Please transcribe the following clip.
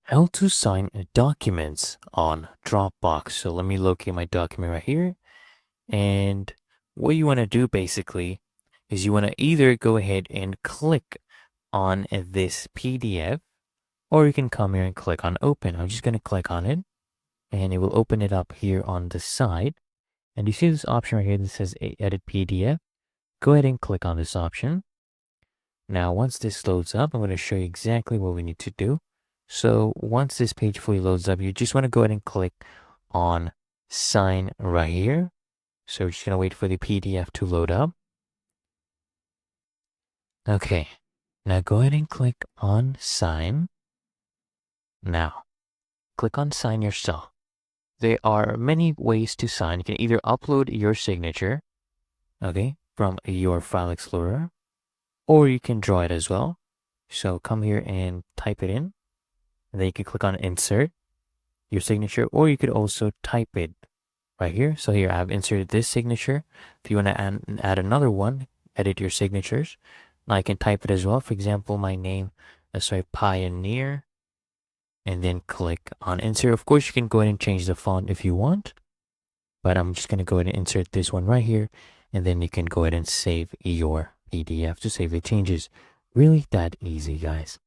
How to sign documents on Dropbox. So let me locate my document right here. And what you want to do basically is you want to either go ahead and click on this PDF, or you can come here and click on open. I'm just going to click on it and it will open it up here on the side. And you see this option right here that says edit PDF. Go ahead and click on this option. Now, once this loads up, I'm going to show you exactly what we need to do. So once this page fully loads up, you just want to go ahead and click on sign right here. So we're just going to wait for the PDF to load up. Okay, now go ahead and click on sign. Now, click on sign yourself. There are many ways to sign. You can either upload your signature, okay, from your file explorer, or you can draw it as well. So come here and type it in. And then you can click on insert your signature, or you could also type it right here. So here I've inserted this signature. If you want to add another one, edit your signatures. Now I can type it as well. For example, my name, let's try Pioneer, and then click on insert. Of course, you can go ahead and change the font if you want, but I'm just going to go ahead and insert this one right here. And then you can go ahead and save your PDF to save the changes. Really that easy, guys.